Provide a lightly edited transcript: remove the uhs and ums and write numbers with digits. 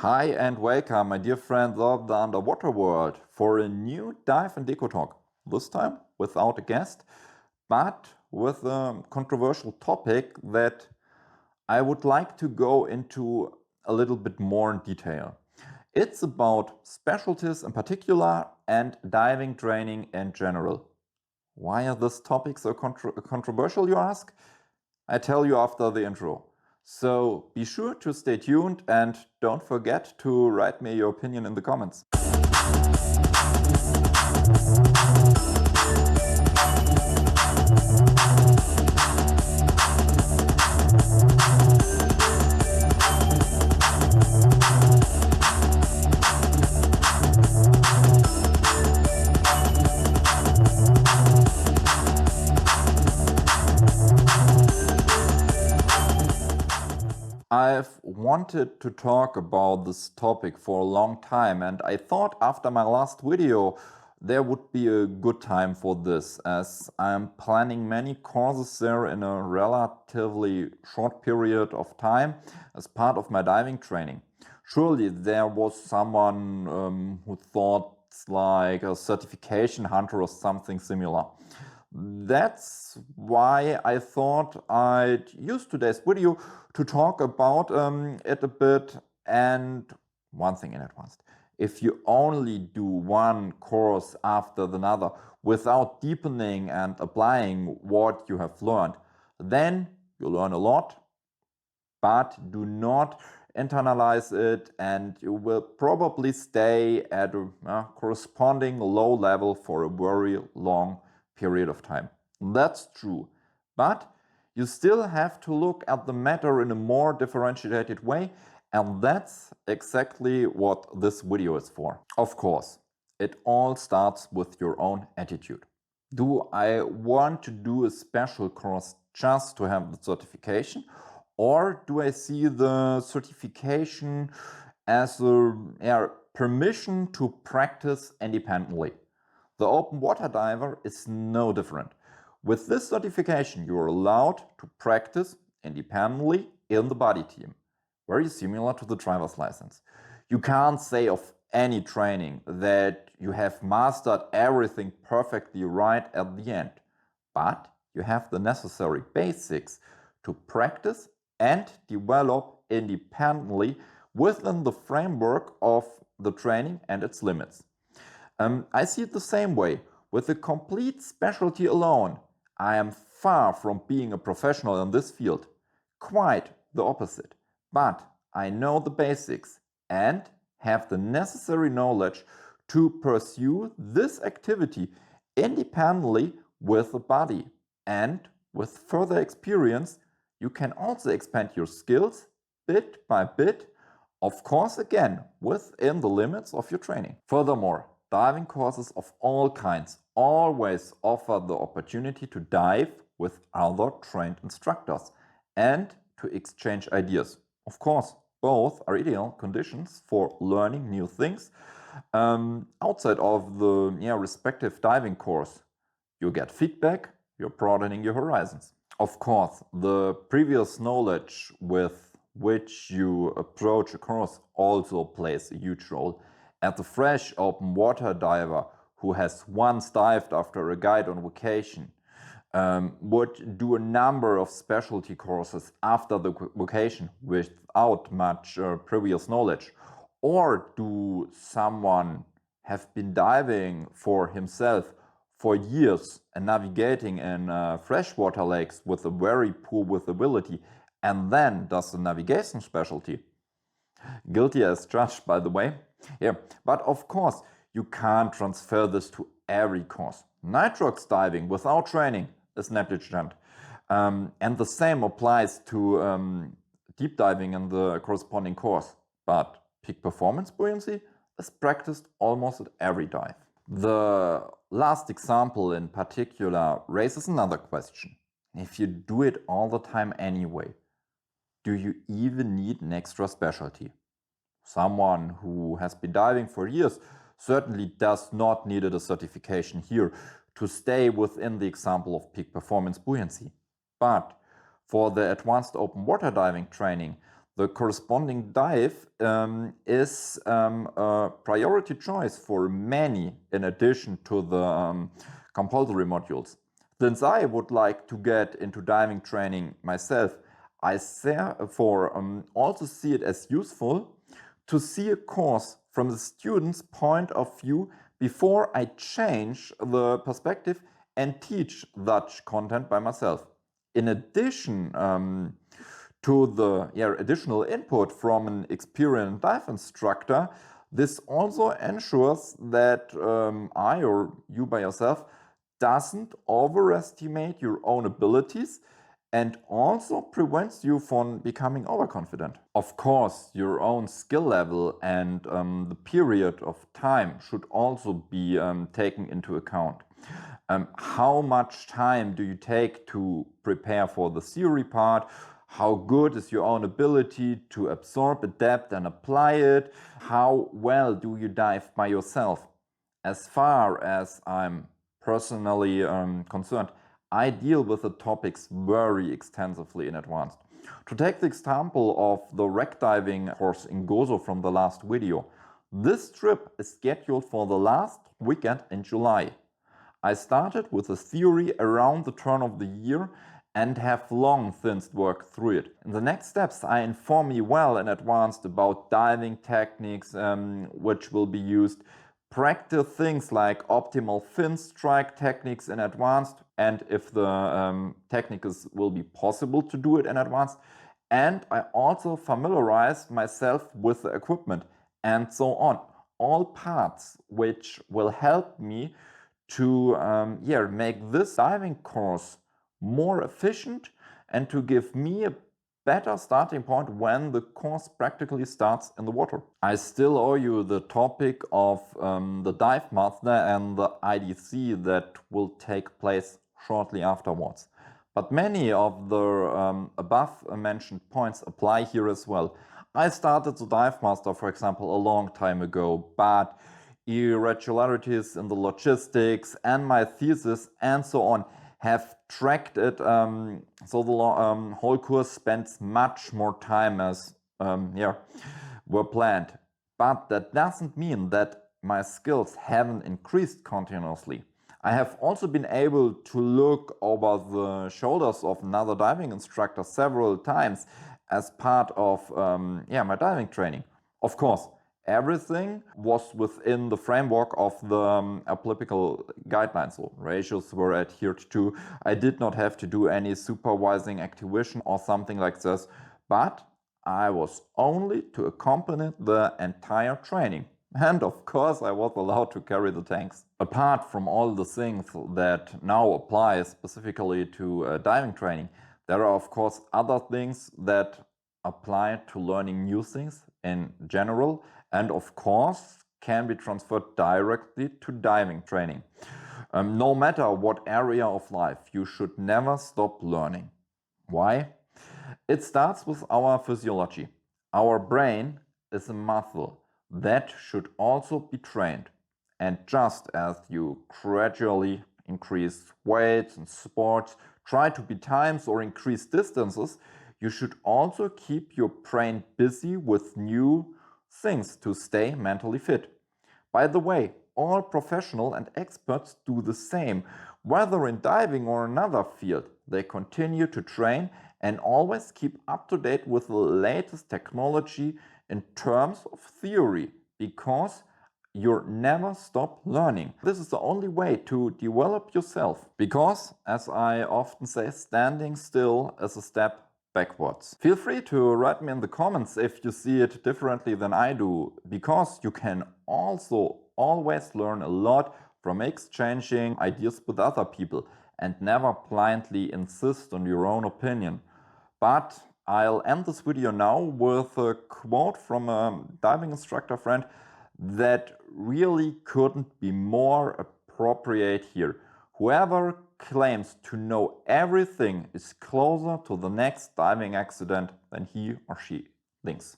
Hi and welcome, my dear friends of the underwater world, for a new dive in Deko-Talk. This time without a guest, but with a controversial topic that I would like to go into a little bit more in detail. It's about specialties in particular and diving training in general. Why are these topics so controversial, you ask? I tell you after the intro. So be sure to stay tuned and don't forget to write me your opinion in the comments. I've wanted to talk about this topic for a long time, and I thought after my last video there would be a good time for this, as I'm planning many courses there in a relatively short period of time as part of my diving training. Surely there was someone who thought it's like a certification hunter or something similar. That's why I thought I'd use today's video to talk about it a bit. And one thing in advance, if you only do one course after another without deepening and applying what you have learned, then you learn a lot, but do not internalize it, and you will probably stay at a corresponding low level for a very long period of time. That's true, but you still have to look at the matter in a more differentiated way, and that's exactly what this video is for. Of course, it all starts with your own attitude. Do I want to do a special course just to have the certification, or do I see the certification as a permission to practice independently? The open water diver is no different. With this certification, you are allowed to practice independently in the buddy team, very similar to the driver's license. You can't say of any training that you have mastered everything perfectly right at the end, but you have the necessary basics to practice and develop independently within the framework of the training and its limits. I see it the same way. With a complete specialty alone, I am far from being a professional in this field. Quite the opposite. But I know the basics and have the necessary knowledge to pursue this activity independently with a buddy. And with further experience, you can also expand your skills bit by bit, of course again within the limits of your training. Furthermore, diving courses of all kinds always offer the opportunity to dive with other trained instructors and to exchange ideas. Of course, both are ideal conditions for learning new things. Outside of the respective diving course, you get feedback, you're broadening your horizons. Of course, the previous knowledge with which you approach a course also plays a huge role. And the fresh open water diver who has once dived after a guide on vacation would do a number of specialty courses after the vacation without much previous knowledge. Or do someone have been diving for himself for years and navigating in freshwater lakes with a very poor visibility and then does the navigation specialty? Guilty as charged, by the way. Yeah, but of course, you can't transfer this to every course. Nitrox diving without training is negligent. And the same applies to deep diving in the corresponding course. But peak performance buoyancy is practiced almost at every dive. The last example in particular raises another question. If you do it all the time anyway, do you even need an extra specialty? Someone who has been diving for years certainly does not need a certification here to stay within the example of peak performance buoyancy. But for the advanced open water diving training, The corresponding dive is a priority choice for many in addition to the compulsory modules. Since I would like to get into diving training myself, I therefore also see it as useful to see a course from the student's point of view before I change the perspective and teach that content by myself. In addition to the additional input from an experienced dive instructor, this also ensures that I or you by yourself doesn't overestimate your own abilities and also prevents you from becoming overconfident. Of course, your own skill level and the period of time should also be taken into account. How much time do you take to prepare for the theory part? How good is your own ability to absorb, adapt, and apply it? How well do you dive by yourself? As far as I'm personally concerned, I deal with the topics very extensively in advance. To take the example of the wreck diving course in Gozo from the last video, this trip is scheduled for the last weekend in July. I started with the theory around the turn of the year and have long since worked through it. In the next steps, I inform you well in advance about diving techniques which will be used, practice things like optimal fin strike techniques in advance, and if the techniques will be possible to do it in advance. And I also familiarize myself with the equipment and so on. All parts which will help me to make this diving course more efficient and to give me a better starting point when the course practically starts in the water. I still owe you the topic of the dive master and the IDC that will take place shortly afterwards. But many of the above mentioned points apply here as well. I started the dive master, for example, a long time ago, but irregularities in the logistics and my thesis and so on have tracked it, so the whole course spends much more time as were planned. But that doesn't mean that my skills haven't increased continuously. I have also been able to look over the shoulders of another diving instructor several times as part of my diving training. Of course, everything was within the framework of the applicable guidelines, so ratios were adhered to. I did not have to do any supervising activation or something like this, but I was only to accompany the entire training. And of course, I was allowed to carry the tanks. Apart from all the things that now apply specifically to diving training, there are of course other things that apply to learning new things in general, and of course can be transferred directly to diving training. No matter what area of life, you should never stop learning. Why? It starts with our physiology. Our brain is a muscle that should also be trained. And just as you gradually increase weights in sports, try to beat times or increase distances, you should also keep your brain busy with new things to stay mentally fit. By the way, all professionals and experts do the same. Whether in diving or another field, they continue to train and always keep up to date with the latest technology in terms of theory, because you never stop learning. This is the only way to develop yourself, because, as I often say, standing still is a step backwards. Feel free to write me in the comments if you see it differently than I do, because you can also always learn a lot from exchanging ideas with other people and never blindly insist on your own opinion. But I'll end this video now with a quote from a diving instructor friend that really couldn't be more appropriate here. Whoever claims to know everything is closer to the next diving accident than he or she thinks.